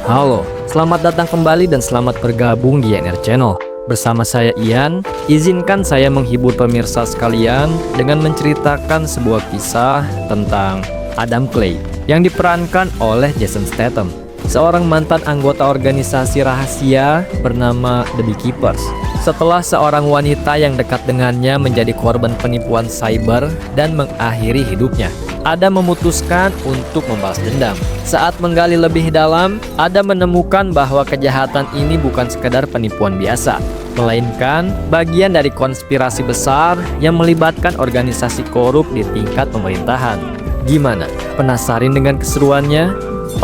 Halo, selamat datang kembali dan selamat bergabung di YNR Channel. Bersama saya Ian, izinkan saya menghibur pemirsa sekalian dengan menceritakan sebuah kisah tentang Adam Clay yang diperankan oleh Jason Statham, seorang mantan anggota organisasi rahasia bernama The Beekeepers. Setelah seorang wanita yang dekat dengannya menjadi korban penipuan cyber dan mengakhiri hidupnya, Adam memutuskan untuk membalas dendam. Saat menggali lebih dalam, Adam menemukan bahwa kejahatan ini bukan sekadar penipuan biasa, melainkan bagian dari konspirasi besar yang melibatkan organisasi korup di tingkat pemerintahan. Gimana? Penasaran dengan keseruannya?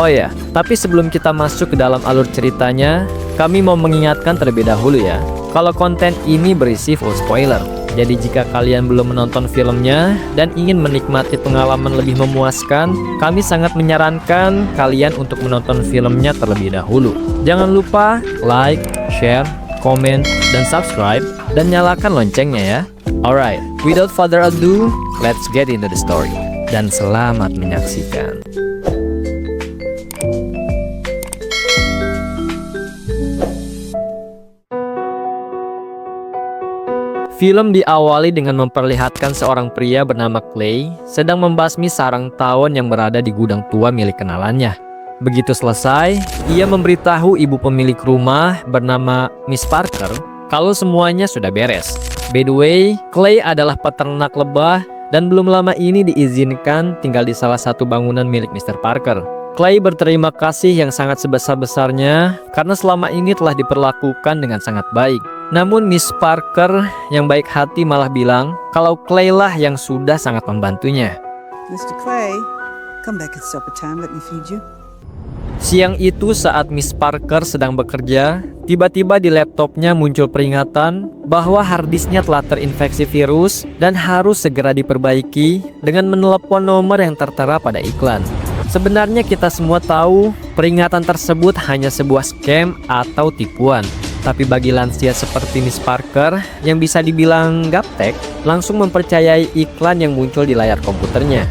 Oh ya, tapi sebelum kita masuk ke dalam alur ceritanya, kami mau mengingatkan terlebih dahulu ya, kalau konten ini berisi full spoiler. Jadi jika kalian belum menonton filmnya dan ingin menikmati pengalaman lebih memuaskan, kami sangat menyarankan kalian untuk menonton filmnya terlebih dahulu. Jangan lupa like, share, komen, dan subscribe, dan nyalakan loncengnya ya. Alright, without further ado, let's get into the story. Dan selamat menyaksikan. Film diawali dengan memperlihatkan seorang pria bernama Clay sedang membasmi sarang tawon yang berada di gudang tua milik kenalannya. Begitu selesai, ia memberitahu ibu pemilik rumah bernama Miss Parker kalau semuanya sudah beres. By the way, Clay adalah peternak lebah dan belum lama ini diizinkan tinggal di salah satu bangunan milik Mr. Parker. Clay berterima kasih yang sangat sebesar-besarnya karena selama ini telah diperlakukan dengan sangat baik. Namun Miss Parker yang baik hati malah bilang kalau Clay lah yang sudah sangat membantunya. Mr. Clay, come back at supper time, let me feed you. Siang itu saat Miss Parker sedang bekerja, tiba-tiba di laptopnya muncul peringatan bahwa harddisknya telah terinfeksi virus dan harus segera diperbaiki dengan menelepon nomor yang tertera pada iklan. Sebenarnya kita semua tahu peringatan tersebut hanya sebuah scam atau tipuan. Tapi bagi lansia seperti Miss Parker yang bisa dibilang gaptek, langsung mempercayai iklan yang muncul di layar komputernya.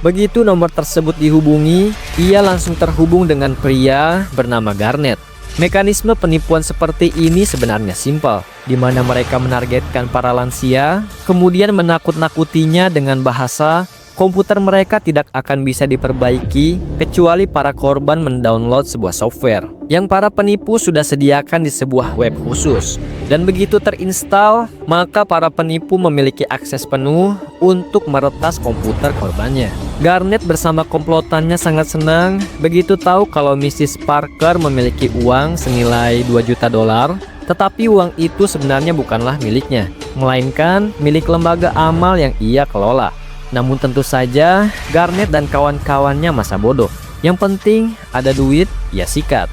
Begitu nomor tersebut dihubungi, ia langsung terhubung dengan pria bernama Garnet. Mekanisme penipuan seperti ini sebenarnya simpel, di mana mereka menargetkan para lansia, kemudian menakut-nakutinya dengan bahasa komputer mereka tidak akan bisa diperbaiki kecuali para korban mendownload sebuah software yang para penipu sudah sediakan di sebuah web khusus. Dan begitu terinstal, maka para penipu memiliki akses penuh untuk meretas komputer korbannya. Garnet bersama komplotannya sangat senang begitu tahu kalau Mrs. Parker memiliki uang senilai 2 juta dolar. Tetapi uang itu sebenarnya bukanlah miliknya, melainkan milik lembaga amal yang ia kelola. Namun tentu saja Garnet dan kawan-kawannya masa bodoh. Yang penting ada duit, ya sikat.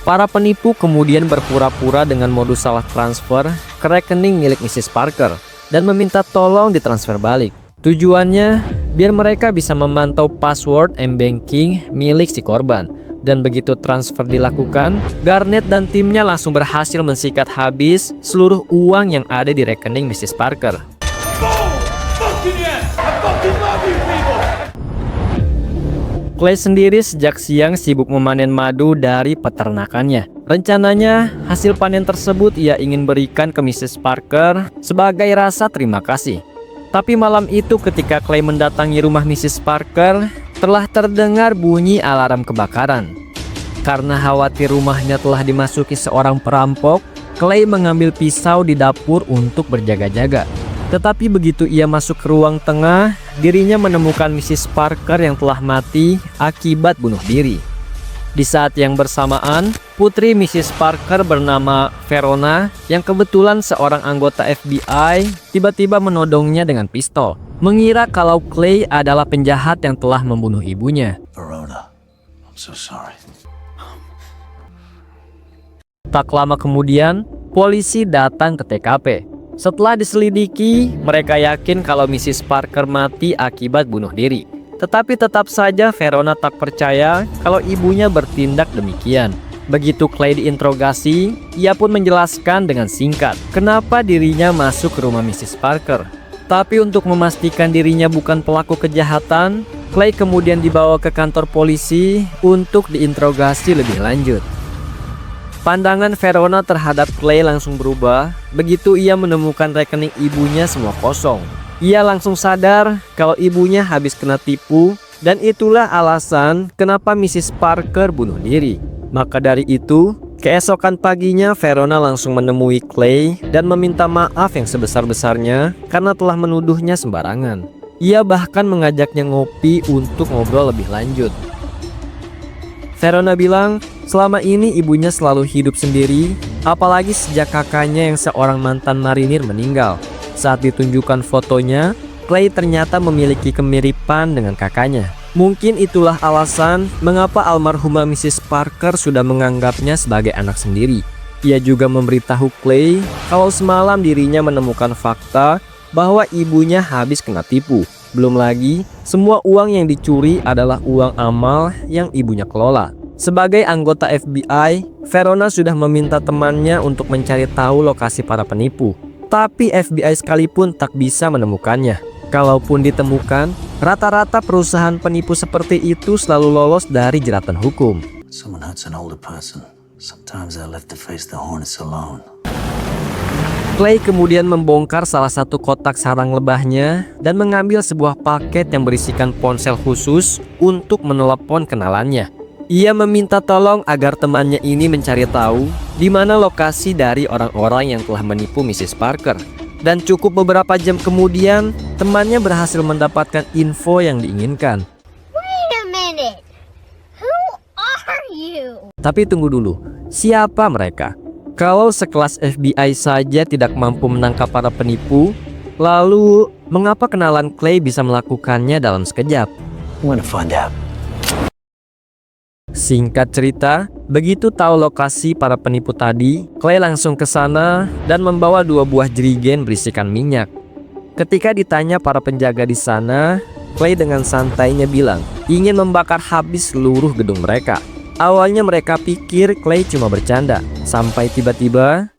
Para penipu kemudian berpura-pura dengan modus salah transfer ke rekening milik Mrs. Parker dan meminta tolong ditransfer balik. Tujuannya biar mereka bisa memantau password m-banking milik si korban. Dan begitu transfer dilakukan, Garnet dan timnya langsung berhasil mensikat habis seluruh uang yang ada di rekening Mrs. Parker. Clay sendiri sejak siang sibuk memanen madu dari peternakannya. Rencananya, hasil panen tersebut ia ingin berikan ke Mrs. Parker sebagai rasa terima kasih. Tapi malam itu ketika Clay mendatangi rumah Mrs. Parker, telah terdengar bunyi alarm kebakaran. Karena khawatir rumahnya telah dimasuki seorang perampok, Clay mengambil pisau di dapur untuk berjaga-jaga. Tetapi begitu ia masuk ke ruang tengah, dirinya menemukan Mrs. Parker yang telah mati akibat bunuh diri. Di saat yang bersamaan, putri Mrs. Parker bernama Verona yang kebetulan seorang anggota FBI tiba-tiba menodongnya dengan pistol, mengira kalau Clay adalah penjahat yang telah membunuh ibunya. Verona, I'm so sorry. Tak lama kemudian, polisi datang ke TKP. Setelah diselidiki, mereka yakin kalau Mrs. Parker mati akibat bunuh diri. Tetapi tetap saja Verona tak percaya kalau ibunya bertindak demikian. Begitu Clay diinterogasi, ia pun menjelaskan dengan singkat kenapa dirinya masuk ke rumah Mrs. Parker. Tapi untuk memastikan dirinya bukan pelaku kejahatan, Clay kemudian dibawa ke kantor polisi untuk diinterogasi lebih lanjut. Pandangan Verona terhadap Clay langsung berubah begitu ia menemukan rekening ibunya semua kosong. Ia langsung sadar kalau ibunya habis kena tipu dan itulah alasan kenapa Mrs. Parker bunuh diri. Maka dari itu, keesokan paginya Verona langsung menemui Clay dan meminta maaf yang sebesar-besarnya karena telah menuduhnya sembarangan. Ia bahkan mengajaknya ngopi untuk ngobrol lebih lanjut. Verona bilang selama ini ibunya selalu hidup sendiri, apalagi sejak kakaknya yang seorang mantan marinir meninggal. Saat ditunjukkan fotonya, Clay ternyata memiliki kemiripan dengan kakaknya. Mungkin itulah alasan mengapa almarhumah Mrs. Parker sudah menganggapnya sebagai anak sendiri. Ia juga memberitahu Clay kalau semalam dirinya menemukan fakta bahwa ibunya habis kena tipu. Belum lagi, semua uang yang dicuri adalah uang amal yang ibunya kelola. Sebagai anggota FBI, Verona sudah meminta temannya untuk mencari tahu lokasi para penipu. Tapi FBI sekalipun tak bisa menemukannya. Kalaupun ditemukan, rata-rata perusahaan penipu seperti itu selalu lolos dari jeratan hukum. Someone hurts an older person. Sometimes they're left to face the hornets alone. Clay kemudian membongkar salah satu kotak sarang lebahnya dan mengambil sebuah paket yang berisikan ponsel khusus untuk menelepon kenalannya. Ia meminta tolong agar temannya ini mencari tahu di mana lokasi dari orang-orang yang telah menipu Mrs. Parker. Dan cukup beberapa jam kemudian, temannya berhasil mendapatkan info yang diinginkan. Wait a minute. Who are you? Tapi tunggu dulu, siapa mereka? Kalau sekelas FBI saja tidak mampu menangkap para penipu, lalu mengapa kenalan Clay bisa melakukannya dalam sekejap? We're gonna find out. Singkat cerita, begitu tahu lokasi para penipu tadi, Clay langsung ke sana dan membawa 2 buah jerigen berisikan minyak. Ketika ditanya para penjaga di sana, Clay dengan santainya bilang ingin membakar habis seluruh gedung mereka. Awalnya mereka pikir Clay cuma bercanda, sampai tiba-tiba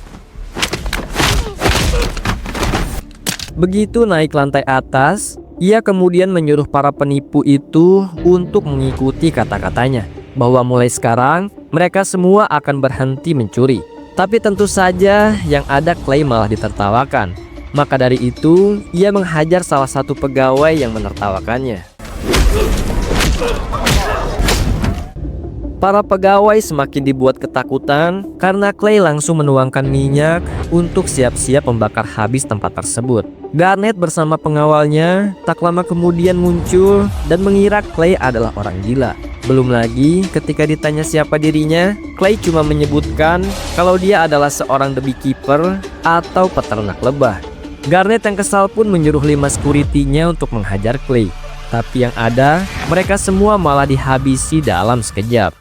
begitu naik lantai atas, ia kemudian menyuruh para penipu itu untuk mengikuti kata-katanya, bahwa mulai sekarang mereka semua akan berhenti mencuri. Tapi tentu saja yang ada Clay malah ditertawakan. Maka dari itu, ia menghajar salah satu pegawai yang menertawakannya. Para pegawai semakin dibuat ketakutan karena Clay langsung menuangkan minyak untuk siap-siap membakar habis tempat tersebut. Garnet bersama pengawalnya tak lama kemudian muncul dan mengira Clay adalah orang gila. Belum lagi ketika ditanya siapa dirinya, Clay cuma menyebutkan kalau dia adalah seorang the beekeeper atau peternak lebah. Garnet yang kesal pun menyuruh 5 security-nya untuk menghajar Clay. Tapi yang ada, mereka semua malah dihabisi dalam sekejap.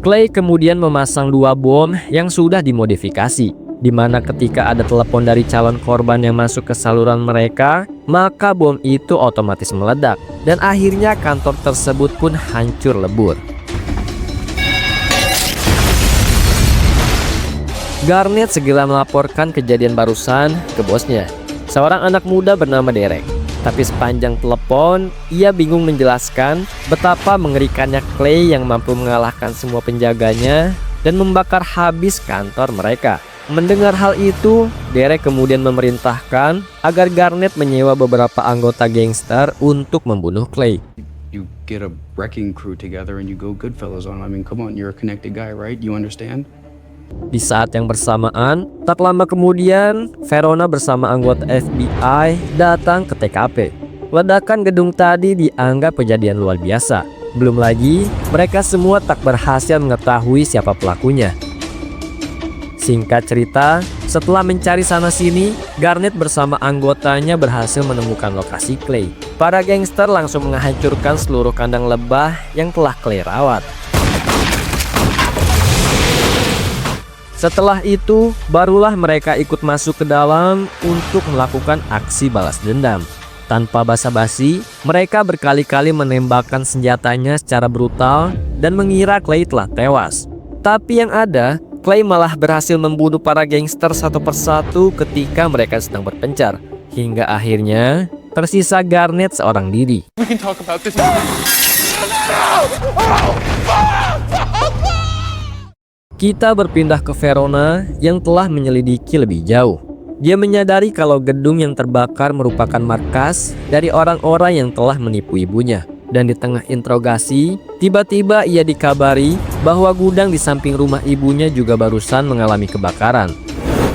Clay kemudian memasang 2 bom yang sudah dimodifikasi, di mana ketika ada telepon dari calon korban yang masuk ke saluran mereka, maka bom itu otomatis meledak dan akhirnya kantor tersebut pun hancur lebur. Garnet segera melaporkan kejadian barusan ke bosnya, seorang anak muda bernama Derek. Tapi sepanjang telepon, ia bingung menjelaskan betapa mengerikannya Clay yang mampu mengalahkan semua penjaganya dan membakar habis kantor mereka. Mendengar hal itu, Derek kemudian memerintahkan agar Garnet menyewa beberapa anggota gangster untuk membunuh Clay. You get a wrecking crew together and you go Goodfellas on 'em. I mean, come on, you're a connected guy, right? You understand? Di saat yang bersamaan, tak lama kemudian, Verona bersama anggota FBI datang ke TKP. Ledakan gedung tadi dianggap kejadian luar biasa. Belum lagi, mereka semua tak berhasil mengetahui siapa pelakunya. Singkat cerita, setelah mencari sana-sini, Garnet bersama anggotanya berhasil menemukan lokasi Clay. Para gangster langsung menghancurkan seluruh kandang lebah yang telah Clay rawat. Setelah itu, barulah mereka ikut masuk ke dalam untuk melakukan aksi balas dendam. Tanpa basa-basi, mereka berkali-kali menembakkan senjatanya secara brutal dan mengira Clay telah tewas. Tapi yang ada, Clay malah berhasil membunuh para gangster satu persatu ketika mereka sedang berpencar. Hingga akhirnya tersisa Garnet seorang diri. Kita berpindah ke Verona yang telah menyelidiki lebih jauh. Dia menyadari kalau gedung yang terbakar merupakan markas dari orang-orang yang telah menipu ibunya. Dan di tengah interogasi, tiba-tiba ia dikabari bahwa gudang di samping rumah ibunya juga barusan mengalami kebakaran.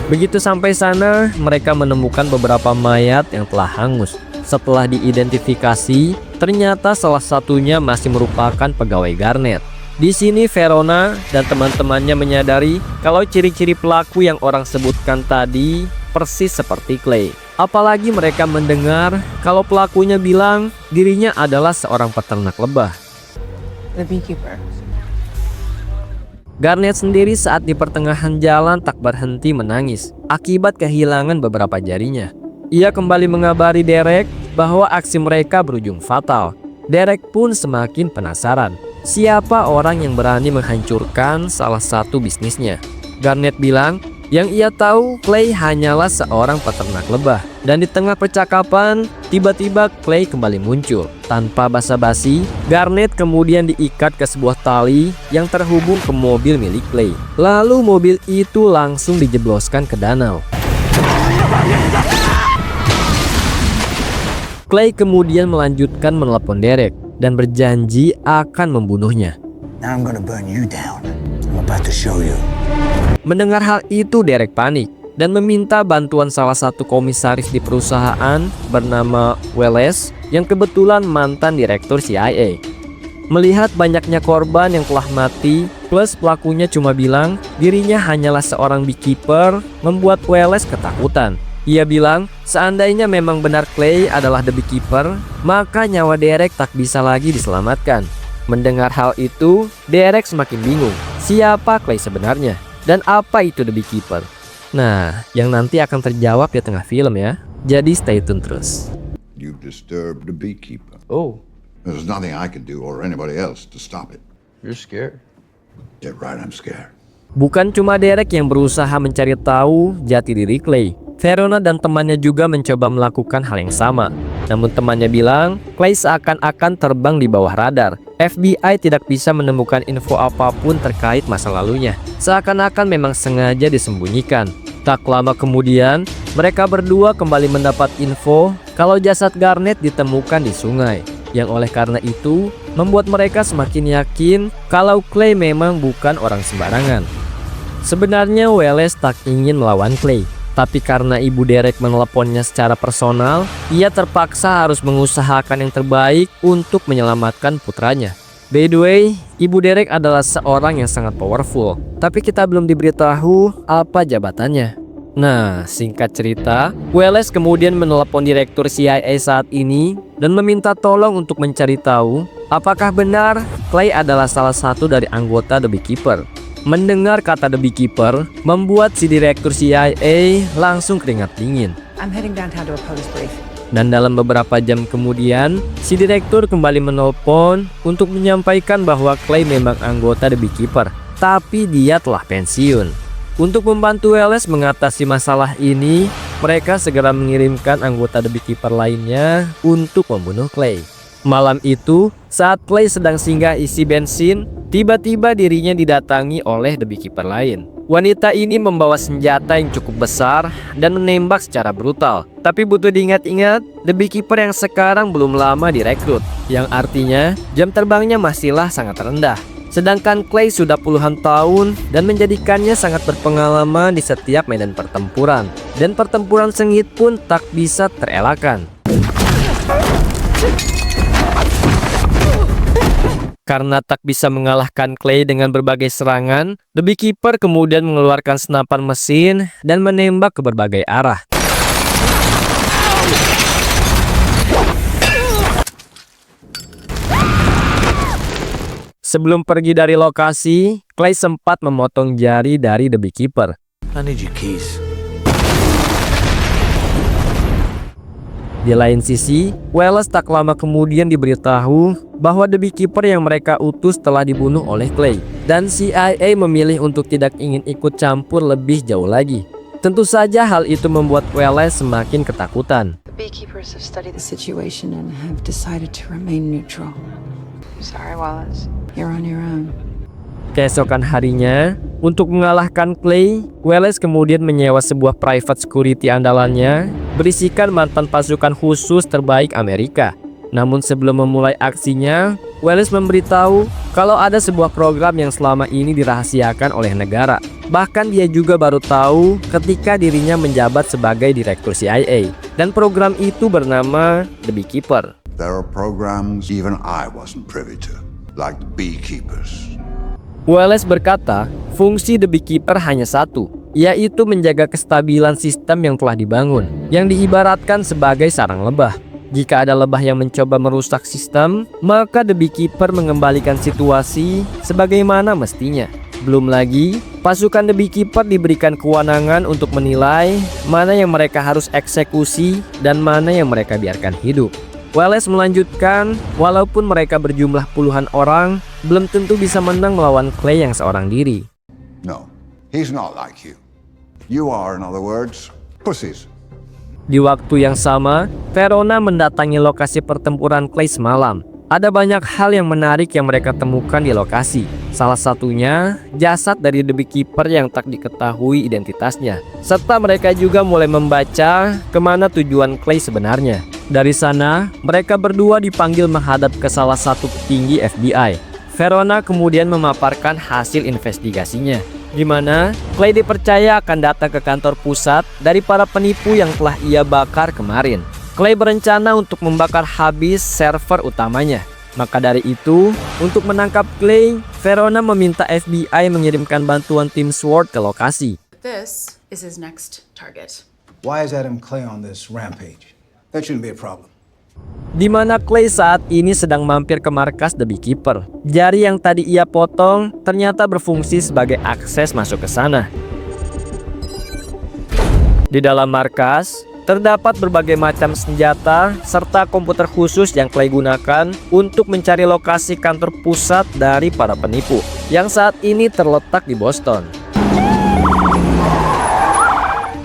Begitu sampai sana, mereka menemukan beberapa mayat yang telah hangus. Setelah diidentifikasi, ternyata salah satunya masih merupakan pegawai Garnet. Di sini Verona dan teman-temannya menyadari kalau ciri-ciri pelaku yang orang sebutkan tadi persis seperti Clay. Apalagi mereka mendengar kalau pelakunya bilang dirinya adalah seorang peternak lebah. The beekeeper. Garnet sendiri saat di pertengahan jalan tak berhenti menangis akibat kehilangan beberapa jarinya. Ia kembali mengabari Derek bahwa aksi mereka berujung fatal. Derek pun semakin penasaran. Siapa orang yang berani menghancurkan salah satu bisnisnya? Garnet bilang yang ia tahu Clay hanyalah seorang peternak lebah. Dan di tengah percakapan, tiba-tiba Clay kembali muncul. Tanpa basa-basi, Garnet kemudian diikat ke sebuah tali yang terhubung ke mobil milik Clay. Lalu mobil itu langsung dijebloskan ke danau. Clay kemudian melanjutkan menelepon Derek dan berjanji akan membunuhnya. Now I'm gonna burn you down. I'm about to show you. Mendengar hal itu, Derek panik dan meminta bantuan salah satu komisaris di perusahaan bernama Wallace yang kebetulan mantan direktur CIA. Melihat banyaknya korban yang telah mati, plus pelakunya cuma bilang dirinya hanyalah seorang beekeeper, membuat Wallace ketakutan. Ia bilang seandainya memang benar Clay adalah the beekeeper, maka nyawa Derek tak bisa lagi diselamatkan. Mendengar hal itu, Derek semakin bingung. Siapa Clay sebenarnya? Dan apa itu the beekeeper? Nah, yang nanti akan terjawab di tengah film ya. Jadi stay tune terus. You've disturbed the beekeeper. Oh, There's nothing I can do or anybody else to stop it. you're scared. Get right, I'm scared. Bukan cuma Derek yang berusaha mencari tahu jati diri Clay. Verona dan temannya juga mencoba melakukan hal yang sama. Namun temannya bilang Clay seakan-akan terbang di bawah radar. FBI tidak bisa menemukan info apapun terkait masa lalunya. Seakan-akan memang sengaja disembunyikan. Tak lama kemudian, mereka berdua kembali mendapat info kalau jasad Garnet ditemukan di sungai. Yang oleh karena itu, membuat mereka semakin yakin kalau Clay memang bukan orang sembarangan. Sebenarnya Wallace tak ingin melawan Clay. Tapi karena ibu Derek meneleponnya secara personal, ia terpaksa harus mengusahakan yang terbaik untuk menyelamatkan putranya. By the way, ibu Derek adalah seorang yang sangat powerful, tapi kita belum diberitahu apa jabatannya. Nah, singkat cerita, Wallace kemudian menelepon direktur CIA saat ini dan meminta tolong untuk mencari tahu apakah benar Clay adalah salah satu dari anggota The Beekeeper. Mendengar kata The Beekeeper, membuat si direktur CIA langsung keringat dingin. I'm heading downtown to a police brief. Dan dalam beberapa jam kemudian, si direktur kembali menelpon untuk menyampaikan bahwa Clay memang anggota The Beekeeper, tapi dia telah pensiun. Untuk membantu Wallace mengatasi masalah ini, mereka segera mengirimkan anggota The Beekeeper lainnya untuk membunuh Clay. Malam itu, saat Clay sedang singgah isi bensin, tiba-tiba dirinya didatangi oleh The Beekeeper lain. Wanita ini membawa senjata yang cukup besar dan menembak secara brutal. Tapi butuh diingat-ingat, The Beekeeper yang sekarang belum lama direkrut, yang artinya jam terbangnya masihlah sangat rendah. Sedangkan Clay sudah puluhan tahun dan menjadikannya sangat berpengalaman di setiap medan pertempuran. Dan pertempuran sengit pun tak bisa terelakkan. Karena tak bisa mengalahkan Clay dengan berbagai serangan, The Beekeeper kemudian mengeluarkan senapan mesin dan menembak ke berbagai arah. Sebelum pergi dari lokasi, Clay sempat memotong jari dari The Beekeeper. I need your keys. Di lain sisi, Wallace tak lama kemudian diberitahu bahwa The Beekeeper yang mereka utus telah dibunuh oleh Clay, dan CIA memilih untuk tidak ingin ikut campur lebih jauh lagi. Tentu saja hal itu membuat Wallace semakin ketakutan. The beekeepers have studied the situation and have decided to remain neutral. I'm sorry, Wallace. You're on your own. Keesokan harinya, untuk mengalahkan Clay, Wallace kemudian menyewa sebuah private security andalannya berisikan mantan pasukan khusus terbaik Amerika. Namun sebelum memulai aksinya, Wallace memberitahu kalau ada sebuah program yang selama ini dirahasiakan oleh negara. Bahkan dia juga baru tahu ketika dirinya menjabat sebagai direktur CIA. Dan program itu bernama The Beekeeper. There are programs even I wasn't privy to, like the beekeepers. Wallace berkata, fungsi The Beekeeper hanya satu, yaitu menjaga kestabilan sistem yang telah dibangun, yang diibaratkan sebagai sarang lebah. Jika ada lebah yang mencoba merusak sistem, maka The Beekeeper mengembalikan situasi sebagaimana mestinya. Belum lagi, pasukan The Beekeeper diberikan kewenangan untuk menilai mana yang mereka harus eksekusi dan mana yang mereka biarkan hidup. Wallace melanjutkan, walaupun mereka berjumlah puluhan orang, belum tentu bisa menang melawan Clay yang seorang diri. No, he's not like you. You are, in other words, pussies. Di waktu yang sama, Verona mendatangi lokasi pertempuran Clay semalam. Ada banyak hal yang menarik yang mereka temukan di lokasi. Salah satunya, jasad dari The Beekeeper yang tak diketahui identitasnya. Serta mereka juga mulai membaca kemana tujuan Clay sebenarnya. Dari sana, mereka berdua dipanggil menghadap ke salah satu petinggi FBI. Verona kemudian memaparkan hasil investigasinya, di mana Clay dipercaya akan datang ke kantor pusat dari para penipu yang telah ia bakar kemarin. Clay berencana untuk membakar habis server utamanya. Maka dari itu, untuk menangkap Clay, Verona meminta FBI mengirimkan bantuan tim SWORD ke lokasi. This is his next target. Why is Adam Clay on this rampage? That shouldn't be a problem. Di mana Clay saat ini sedang mampir ke markas The Beekeeper. Jari yang tadi ia potong ternyata berfungsi sebagai akses masuk ke sana. Di dalam markas, terdapat berbagai macam senjata serta komputer khusus yang Clay gunakan untuk mencari lokasi kantor pusat dari para penipu yang saat ini terletak di Boston.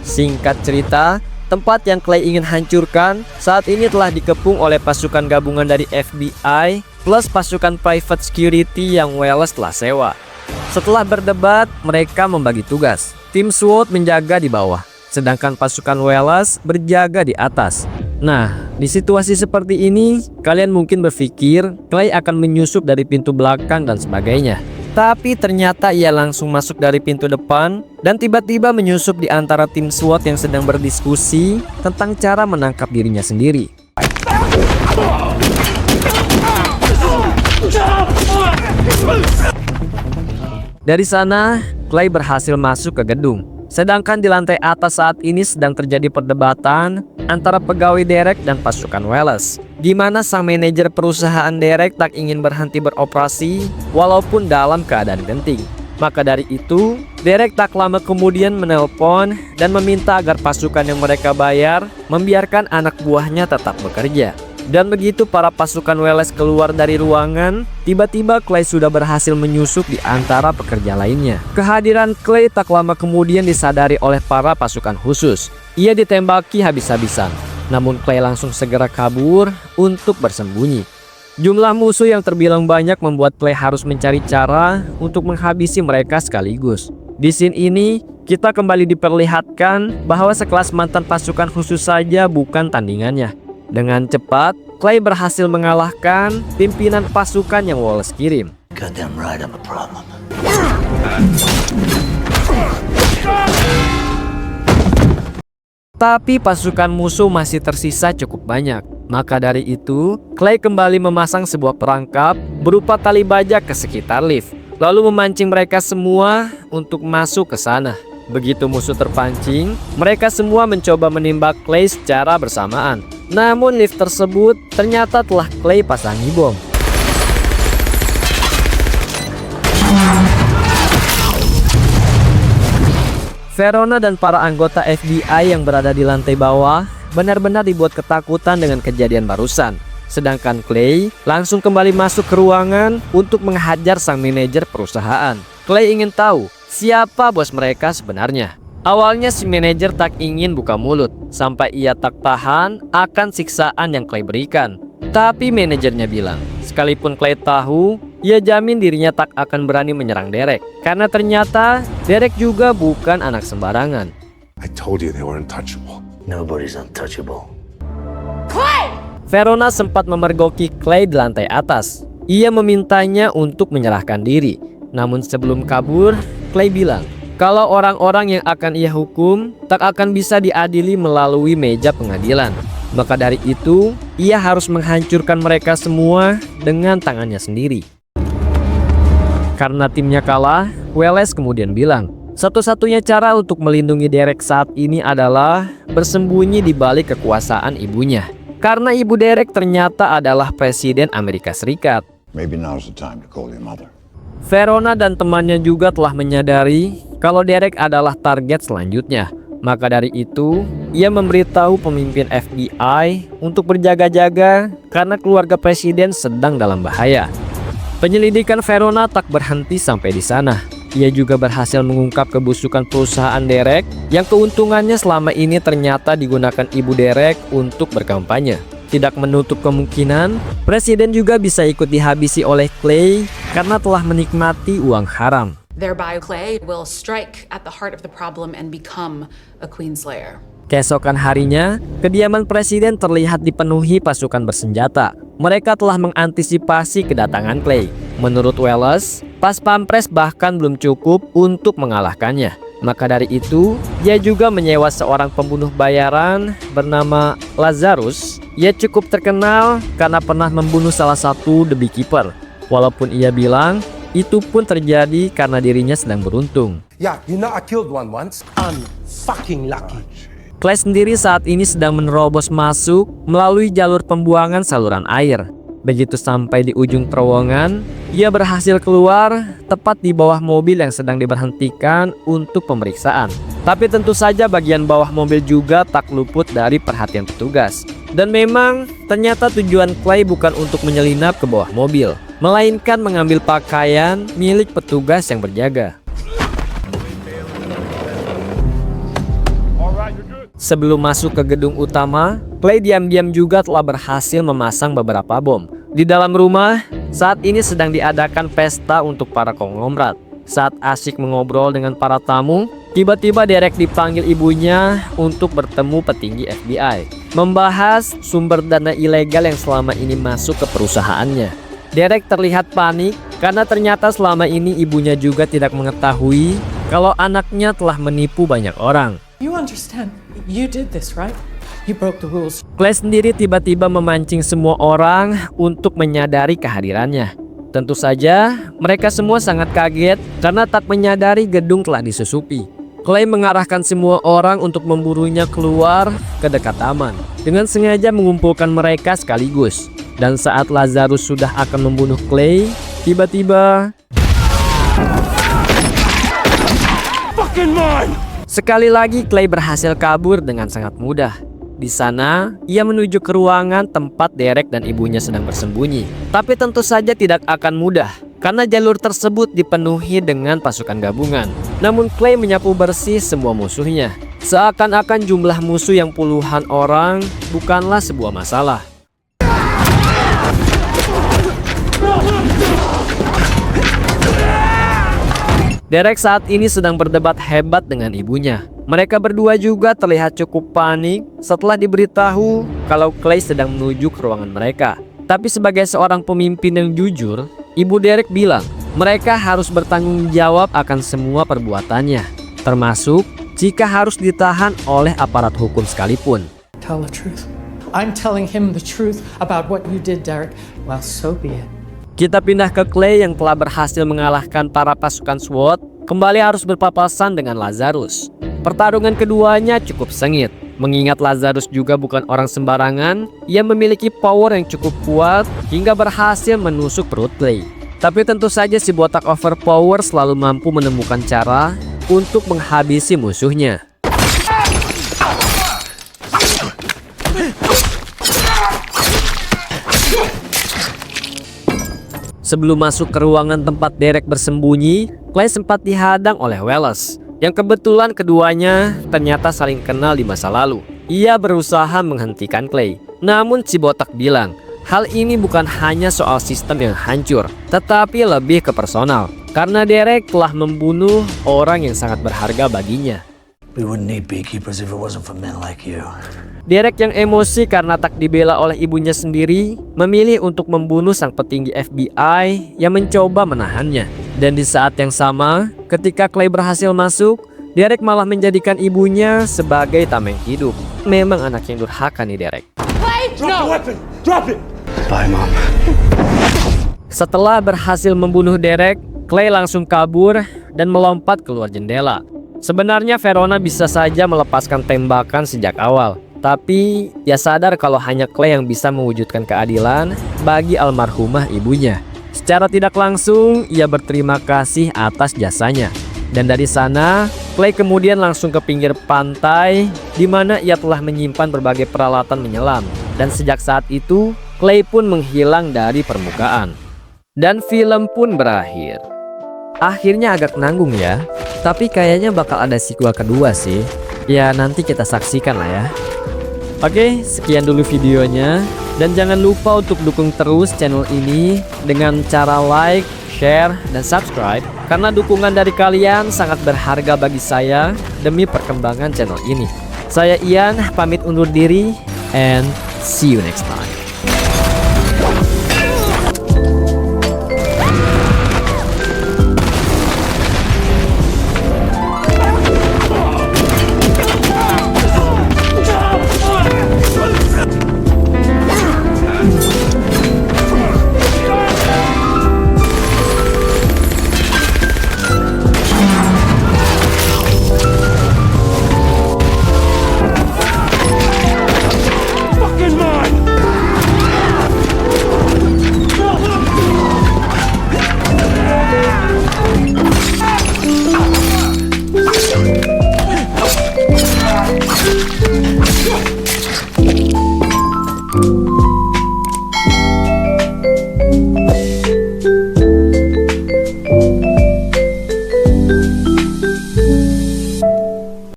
Singkat cerita, tempat yang Clay ingin hancurkan saat ini telah dikepung oleh pasukan gabungan dari FBI plus pasukan private security yang Wallace telah sewa. Setelah berdebat, mereka membagi tugas. Tim SWOT menjaga di bawah, sedangkan pasukan Wallace berjaga di atas. Nah, di situasi seperti ini, kalian mungkin berpikir Clay akan menyusup dari pintu belakang dan sebagainya. Tapi ternyata ia langsung masuk dari pintu depan dan tiba-tiba menyusup di antara tim SWAT yang sedang berdiskusi tentang cara menangkap dirinya sendiri. Dari sana, Clay berhasil masuk ke gedung. Sedangkan di lantai atas saat ini sedang terjadi perdebatan antara pegawai Derek dan pasukan Wallace, di mana sang manajer perusahaan Derek tak ingin berhenti beroperasi walaupun dalam keadaan genting. Maka dari itu, Derek tak lama kemudian menelpon dan meminta agar pasukan yang mereka bayar membiarkan anak buahnya tetap bekerja. Dan begitu para pasukan Wallace keluar dari ruangan, tiba-tiba Clay sudah berhasil menyusup di antara pekerja lainnya. Kehadiran Clay tak lama kemudian disadari oleh para pasukan khusus. Ia ditembaki habis-habisan, namun Clay langsung segera kabur untuk bersembunyi. Jumlah musuh yang terbilang banyak membuat Clay harus mencari cara untuk menghabisi mereka sekaligus. Di scene ini, kita kembali diperlihatkan bahwa sekelas mantan pasukan khusus saja bukan tandingannya. Dengan cepat, Clay berhasil mengalahkan pimpinan pasukan yang Wallace kirim. Goddamn right I'm a problem. Tapi pasukan musuh masih tersisa cukup banyak. Maka dari itu, Clay kembali memasang sebuah perangkap berupa tali baja ke sekitar lift, lalu memancing mereka semua untuk masuk ke sana. Begitu musuh terpancing, mereka semua mencoba menembak Clay secara bersamaan. Namun lift tersebut ternyata telah Clay pasangi bom. Verona dan para anggota FBI yang berada di lantai bawah benar-benar dibuat ketakutan dengan kejadian barusan. Sedangkan Clay langsung kembali masuk ke ruangan untuk menghajar sang manajer perusahaan. Clay ingin tahu siapa bos mereka sebenarnya. Awalnya si manajer tak ingin buka mulut sampai ia tak tahan akan siksaan yang Clay berikan. Tapi manajernya bilang, sekalipun Clay tahu, ia jamin dirinya tak akan berani menyerang Derek. Karena ternyata Derek juga bukan anak sembarangan. I told you they were untouchable. Nobody's untouchable. Verona sempat memergoki Clay di lantai atas. Ia memintanya untuk menyerahkan diri. Namun sebelum kabur, Clay bilang kalau orang-orang yang akan ia hukum tak akan bisa diadili melalui meja pengadilan. Maka dari itu, ia harus menghancurkan mereka semua dengan tangannya sendiri. Karena timnya kalah, Wallace kemudian bilang, satu-satunya cara untuk melindungi Derek saat ini adalah bersembunyi di balik kekuasaan ibunya. Karena ibu Derek ternyata adalah Presiden Amerika Serikat. Maybe now's the time to call your mother. Verona dan temannya juga telah menyadari kalau Derek adalah target selanjutnya. Maka dari itu, ia memberitahu pemimpin FBI untuk berjaga-jaga karena keluarga presiden sedang dalam bahaya. Penyelidikan Verona tak berhenti sampai di sana. Ia juga berhasil mengungkap kebusukan perusahaan Derek yang keuntungannya selama ini ternyata digunakan ibu Derek untuk berkampanye. Tidak menutup kemungkinan, presiden juga bisa ikut dihabisi oleh Clay karena telah menikmati uang haram. Thereby, Clay will strike at the heart of the problem and become a Queenslayer. Keesokan harinya, kediaman presiden terlihat dipenuhi pasukan bersenjata. Mereka telah mengantisipasi kedatangan Clay. Menurut Wallace, pas pampres bahkan belum cukup untuk mengalahkannya. Maka dari itu, dia juga menyewa seorang pembunuh bayaran bernama Lazarus. Ia cukup terkenal karena pernah membunuh salah satu The Beekeeper. Walaupun ia bilang, itu pun terjadi karena dirinya sedang beruntung. Yeah, you know I killed one once. I'm fucking lucky. Clay sendiri saat ini sedang menerobos masuk melalui jalur pembuangan saluran air. Begitu sampai di ujung terowongan, ia berhasil keluar tepat di bawah mobil yang sedang diberhentikan untuk pemeriksaan. Tapi tentu saja bagian bawah mobil juga tak luput dari perhatian petugas. Dan memang ternyata tujuan Clay bukan untuk menyelinap ke bawah mobil, melainkan mengambil pakaian milik petugas yang berjaga. Sebelum masuk ke gedung utama, Clay diam-diam juga telah berhasil memasang beberapa bom. Di dalam rumah, saat ini sedang diadakan pesta untuk para konglomerat. Saat asyik mengobrol dengan para tamu, tiba-tiba Derek dipanggil ibunya untuk bertemu petinggi FBI, membahas sumber dana ilegal yang selama ini masuk ke perusahaannya. Derek terlihat panik karena ternyata selama ini ibunya juga tidak mengetahui kalau anaknya telah menipu banyak orang. You understand? You did this, right? You broke the rules. Clay sendiri tiba-tiba memancing semua orang untuk menyadari kehadirannya. Tentu saja, mereka semua sangat kaget karena tak menyadari gedung telah disusupi. Clay mengarahkan semua orang untuk memburunya keluar ke dekat taman, dengan sengaja mengumpulkan mereka sekaligus. Dan saat Lazarus sudah akan membunuh Clay, tiba-tiba sekali lagi Clay berhasil kabur dengan sangat mudah. Di sana, ia menuju ke ruangan tempat Derek dan ibunya sedang bersembunyi. Tapi tentu saja tidak akan mudah, karena jalur tersebut dipenuhi dengan pasukan gabungan. Namun Clay menyapu bersih semua musuhnya. Seakan-akan jumlah musuh yang puluhan orang bukanlah sebuah masalah. Derek saat ini sedang berdebat hebat dengan ibunya. Mereka berdua juga terlihat cukup panik setelah diberitahu kalau Clay sedang menuju ke ruangan mereka. Tapi sebagai seorang pemimpin yang jujur, ibu Derek bilang mereka harus bertanggung jawab akan semua perbuatannya, termasuk jika harus ditahan oleh aparat hukum sekalipun. Tell the truth. I'm telling him the truth about what you did, Derek. Well, so be it. Kita pindah ke Clay yang telah berhasil mengalahkan para pasukan SWAT, kembali harus berpapasan dengan Lazarus. Pertarungan keduanya cukup sengit, mengingat Lazarus juga bukan orang sembarangan. Ia memiliki power yang cukup kuat hingga berhasil menusuk perut Clay. Tapi tentu saja si botak overpower selalu mampu menemukan cara untuk menghabisi musuhnya. Sebelum masuk ke ruangan tempat Derek bersembunyi, Clay sempat dihadang oleh Wallace, yang kebetulan keduanya ternyata saling kenal di masa lalu. Ia berusaha menghentikan Clay, namun si botak bilang, hal ini bukan hanya soal sistem yang hancur, tetapi lebih ke personal, karena Derek telah membunuh orang yang sangat berharga baginya. We wouldn't need beekeepers if it wasn't for men like you. Derek yang emosi karena tak dibela oleh ibunya sendiri, memilih untuk membunuh sang petinggi FBI yang mencoba menahannya. Dan di saat yang sama, ketika Clay berhasil masuk, Derek malah menjadikan ibunya sebagai tameng hidup. Memang anak yang durhaka nih Derek. Drop the weapon! Drop it! Bye, Mom. Setelah berhasil membunuh Derek, Clay langsung kabur dan melompat keluar jendela. Sebenarnya Verona bisa saja melepaskan tembakan sejak awal, tapi dia sadar kalau hanya Clay yang bisa mewujudkan keadilan bagi almarhumah ibunya. Secara tidak langsung, ia berterima kasih atas jasanya. Dan dari sana, Clay kemudian langsung ke pinggir pantai di mana ia telah menyimpan berbagai peralatan menyelam. Dan sejak saat itu, Clay pun menghilang dari permukaan. Dan film pun berakhir. Akhirnya agak nanggung ya, tapi kayaknya bakal ada sequel kedua sih. Ya nanti kita saksikan lah ya. Oke, sekian dulu videonya. Dan jangan lupa untuk dukung terus channel ini dengan cara like, share, dan subscribe. Karena dukungan dari kalian sangat berharga bagi saya demi perkembangan channel ini. Saya Ian, pamit undur diri, and see you next time.